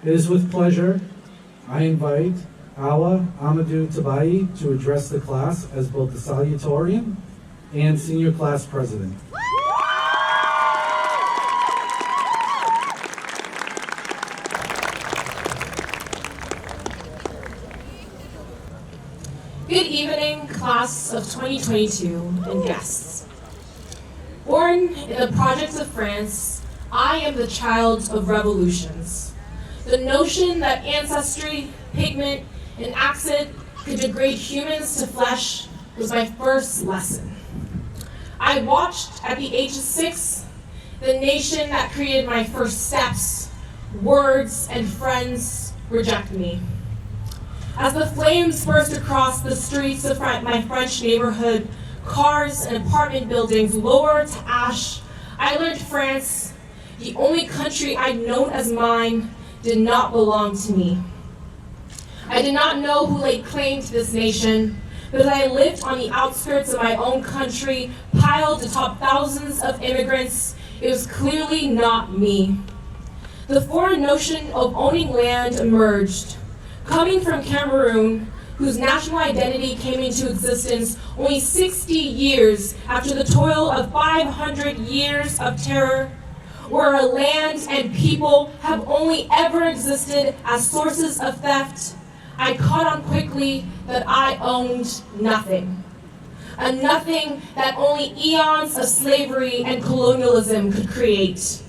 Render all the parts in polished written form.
It is with pleasure I invite Hawa Hamidou Tabayi to address the class as both the Salutatorian and Senior Class President. Good evening, class of 2022 and guests. Born in the projects of France, I am the child of revolutions. The notion that ancestry, pigment, and accent could degrade humans to flesh was my first lesson. I watched at the age of 6 the nation that created my first steps, words, and friends reject me. As the flames burst across the streets of my French neighborhood, cars and apartment buildings lowered to ash, I learned France, the only country I'd known as mine, did not belong to me. I did not know who laid claim to this nation, but as I lived on the outskirts of my own country, piled atop thousands of immigrants, it was clearly not me. The foreign notion of owning land emerged. Coming from Cameroon, whose national identity came into existence only 60 years after the toil of 500 years of terror, where our land and people have only ever existed as sources of theft, I caught on quickly that I owned nothing. A nothing that only eons of slavery and colonialism could create.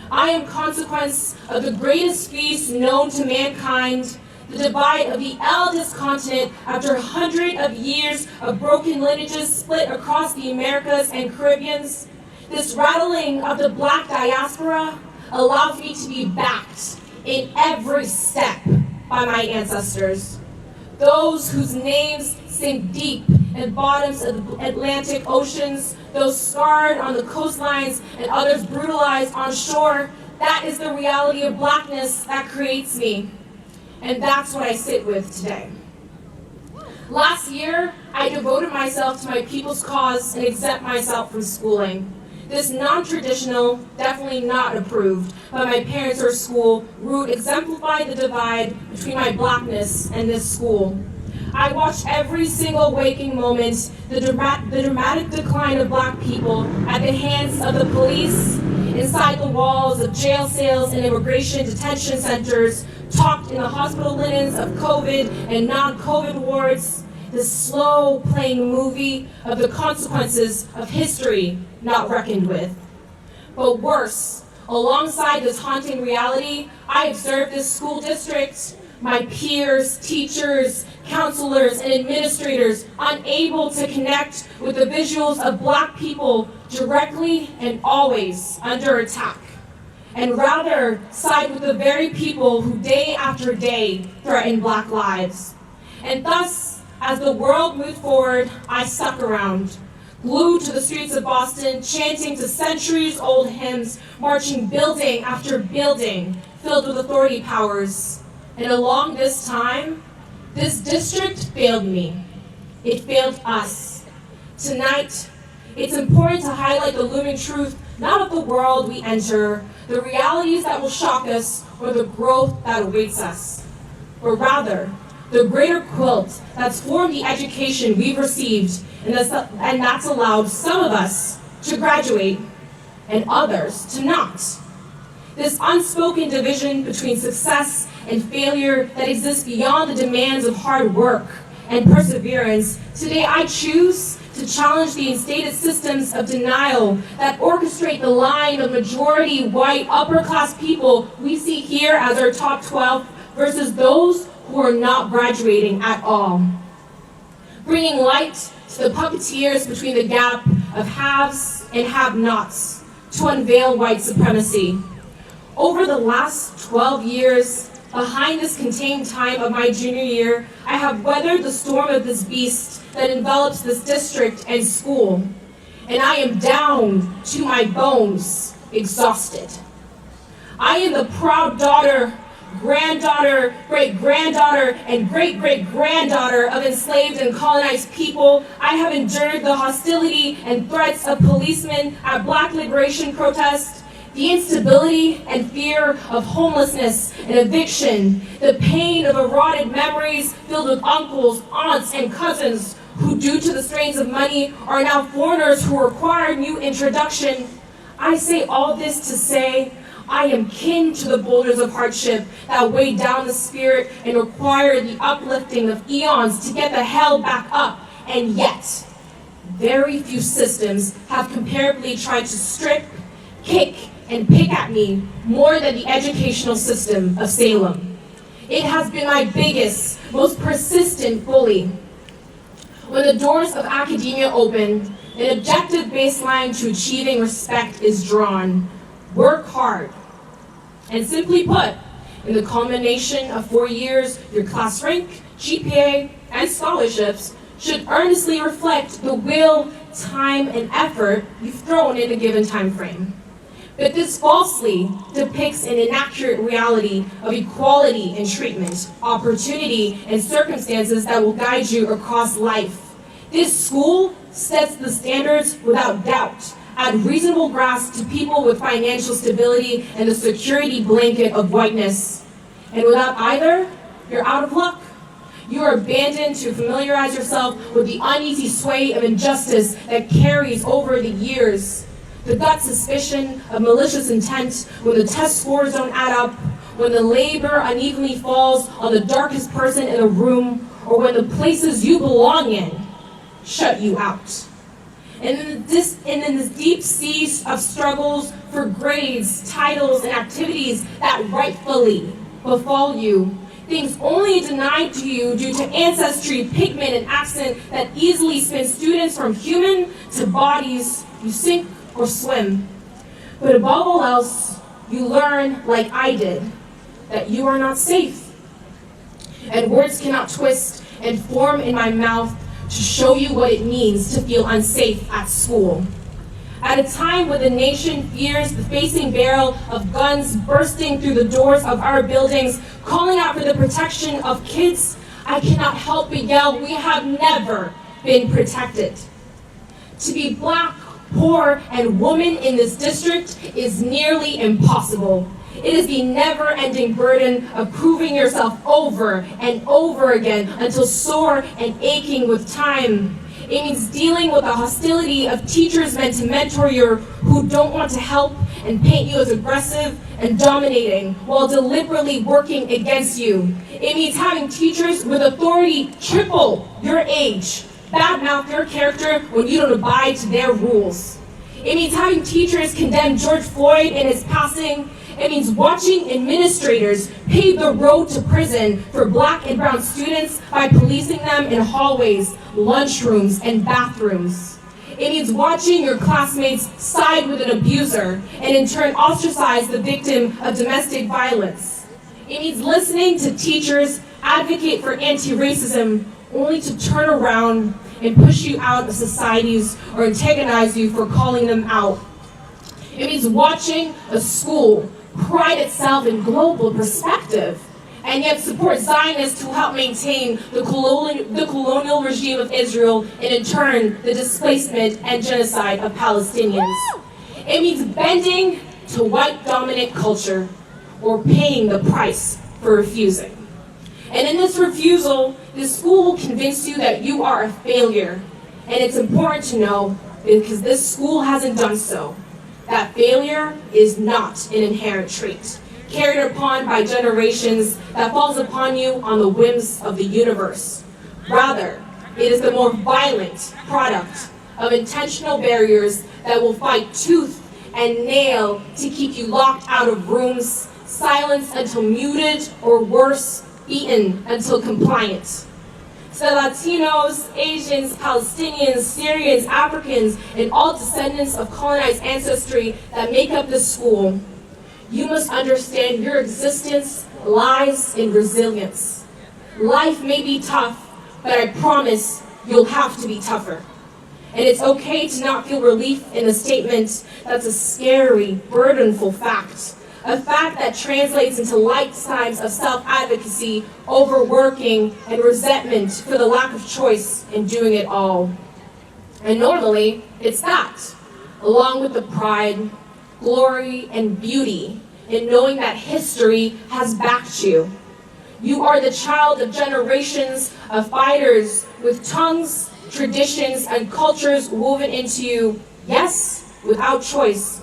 I am consequence of the greatest feast known to mankind, the divide of the eldest continent after hundreds of years of broken lineages split across the Americas and Caribbeans. This rattling of the Black diaspora allows me to be backed in every step by my ancestors, those whose names sink deep in bottoms of the Atlantic oceans, those scarred on the coastlines and others brutalized on shore. That is the reality of Blackness that creates me, and that's what I sit with today. Last year, I devoted myself to my people's cause and exempt myself from schooling. This non-traditional, definitely not approved by my parents or school, route exemplified the divide between my Blackness and this school. I watched every single waking moment the dramatic decline of Black people at the hands of the police, inside the walls of jail cells and immigration detention centers, talked in the hospital linens of COVID and non-COVID wards, this slow playing movie of the consequences of history not reckoned with. But worse, alongside this haunting reality, I observed this school district, my peers, teachers, counselors, and administrators unable to connect with the visuals of Black people directly and always under attack, and rather side with the very people who day after day threaten Black lives. And thus, as the world moved forward, I stuck around, glued to the streets of Boston, chanting to centuries-old hymns, marching building after building, filled with authority powers. And along this time, this district failed me. It failed us. Tonight, it's important to highlight the looming truth, not of the world we enter, the realities that will shock us, or the growth that awaits us, but rather, the greater quilt that's formed the education we've received and that's allowed some of us to graduate and others to not. This unspoken division between success and failure that exists beyond the demands of hard work and perseverance, today I choose to challenge the instated systems of denial that orchestrate the line of majority white upper-class people we see here as our top 12 versus those who are not graduating at all. Bringing light to the puppeteers between the gap of haves and have-nots to unveil white supremacy. Over the last 12 years, behind this contained time of my junior year, I have weathered the storm of this beast that envelops this district and school, and I am down to my bones, exhausted. I am the proud daughter, granddaughter, great-granddaughter, and great-great-granddaughter of enslaved and colonized people. I have endured the hostility and threats of policemen at Black liberation protests, The instability and fear of homelessness and eviction, the pain of eroded memories filled with uncles, aunts, and cousins who, due to the strains of money, are now foreigners who require new introduction. I say all this to say, I am kin to the boulders of hardship that weigh down the spirit and require the uplifting of eons to get the hell back up. And yet, very few systems have comparably tried to strip, kick, and pick at me more than the educational system of Salem. It has been my biggest, most persistent bully. When the doors of academia open, an objective baseline to achieving respect is drawn. Work hard. And simply put, in the culmination of 4 years, your class rank, GPA, and scholarships should earnestly reflect the will, time, and effort you've thrown in a given time frame. But this falsely depicts an inaccurate reality of equality in treatment, opportunity, and circumstances that will guide you across life. This school sets the standards without doubt, add reasonable grasp to people with financial stability and the security blanket of whiteness. And without either, you're out of luck. You are abandoned to familiarize yourself with the uneasy sway of injustice that carries over the years. The gut suspicion of malicious intent when the test scores don't add up, when the labor unevenly falls on the darkest person in the room, or when the places you belong in shut you out. And in this deep seas of struggles for grades, titles, and activities that rightfully befall you, things only denied to you due to ancestry, pigment, and accent that easily spin students from human to bodies, you sink or swim. But above all else, you learn, like I did, that you are not safe. And words cannot twist and form in my mouth to show you what it means to feel unsafe at school. At a time when the nation fears the facing barrel of guns bursting through the doors of our buildings, calling out for the protection of kids, I cannot help but yell, we have never been protected. To be Black, poor, and woman in this district is nearly impossible. It is the never-ending burden of proving yourself over and over again until sore and aching with time. It means dealing with the hostility of teachers meant to mentor you who don't want to help and paint you as aggressive and dominating while deliberately working against you. It means having teachers with authority triple your age badmouth your character when you don't abide to their rules. It means having teachers condemn George Floyd in his passing. It means watching administrators pave the road to prison for Black and brown students by policing them in hallways, lunchrooms, and bathrooms. It means watching your classmates side with an abuser and in turn ostracize the victim of domestic violence. It means listening to teachers advocate for anti-racism only to turn around and push you out of societies or antagonize you for calling them out. It means watching a school pride itself in global perspective and yet support Zionists who help maintain the colonial regime of Israel and in turn the displacement and genocide of Palestinians. It means bending to white dominant culture or paying the price for refusing. And in this refusal, this school will convince you that you are a failure. And it's important to know, because this school hasn't done so, that failure is not an inherent trait, carried upon by generations that falls upon you on the whims of the universe. Rather, it is the more violent product of intentional barriers that will fight tooth and nail to keep you locked out of rooms, silenced until muted, or worse, beaten until compliant. So Latinos, Asians, Palestinians, Syrians, Africans, and all descendants of colonized ancestry that make up this school, you must understand your existence lies in resilience. Life may be tough, but I promise you'll have to be tougher. And it's okay to not feel relief in the statement that's a scary, burdenful fact. A fact that translates into lifetimes of self-advocacy, overworking, and resentment for the lack of choice in doing it all. And normally, it's that, along with the pride, glory, and beauty in knowing that history has backed you. You are the child of generations of fighters with tongues, traditions, and cultures woven into you, yes, without choice,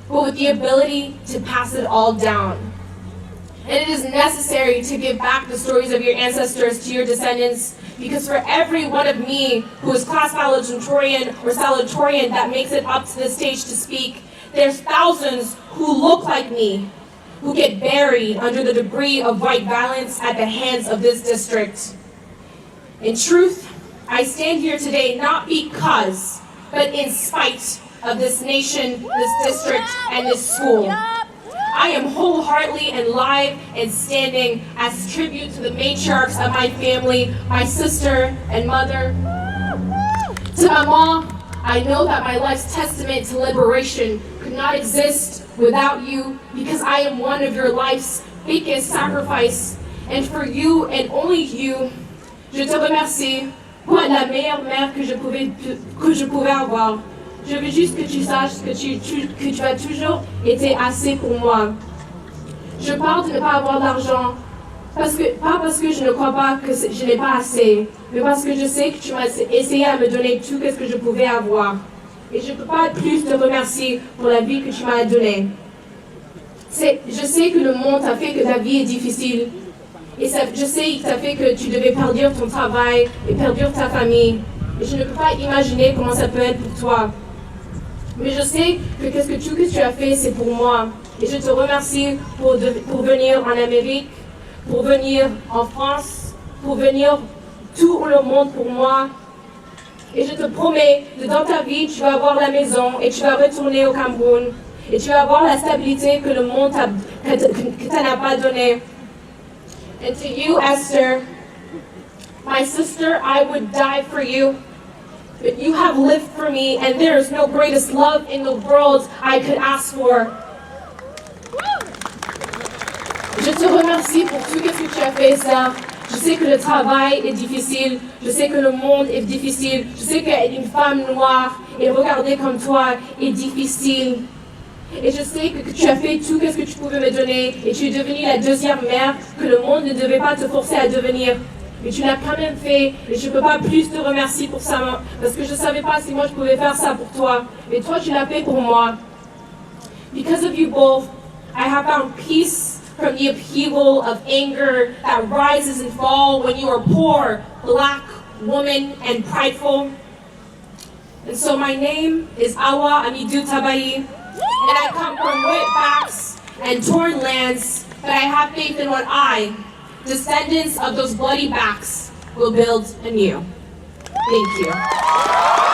but with the ability to pass it all down. And it is necessary to give back the stories of your ancestors to your descendants, because for every one of me who is class valedictorian or salutatorian that makes it up to the stage to speak, there's thousands who look like me, who get buried under the debris of white violence at the hands of this district. In truth, I stand here today not because, but in spite of this nation, this district, and this school. I am wholeheartedly and live and standing as tribute to the matriarchs of my family, my sister and mother. To my mom, I know that my life's testament to liberation could not exist without you, because I am one of your life's biggest sacrifice. And for you and only you, je te remercie pour être la meilleure mère que je pouvais avoir. Je veux juste que tu saches que tu as toujours été assez pour moi. Je parle de ne pas avoir d'argent, pas parce que je ne crois pas que je n'ai pas assez, mais parce que je sais que tu m'as essayé à me donner tout ce que je pouvais avoir. Et je ne peux pas plus te remercier pour la vie que tu m'as donnée. Je sais que le monde t'a fait que ta vie est difficile. Et je sais que ça fait que tu devais perdre ton travail et perdre ta famille. Et je ne peux pas imaginer comment ça peut être pour toi. Mais je sais que tout ce que tu as fait, c'est pour moi. Et je te remercie pour venir en Amérique, pour venir en France, pour venir tout le monde pour moi. Et je te promets que dans ta vie, tu vas avoir la maison et tu vas retourner au Cameroun. Et tu vas avoir la stabilité que le monde n'a pas donnée. And to you, Esther, my sister, I would die for you. But you have lived for me, and there is no greatest love in the world I could ask for. Je te remercie pour tout ce que tu as fait, ça. Je sais que le travail est difficile, je sais que le monde est difficile, je sais qu'être une femme noire et regarder comme toi est difficile. Et je sais que tu as fait tout ce que tu pouvais me donner, et tu es devenue la deuxième mère que le monde ne devait pas te forcer à devenir. Mais tu l'as quand même fait, et je ne peux pas plus te remercier pour ça, parce que je ne savais pas si moi je pouvais faire ça pour toi. Mais toi, tu l'as fait pour moi. Because of you both, I have found peace from the upheaval of anger that rises and falls when you are poor, black, woman, and prideful. And so my name is Hawa Hamidou Tabayi, and I come from wet backs and torn lands, but I have faith in what I, descendants of those bloody backs, will build anew. Thank you.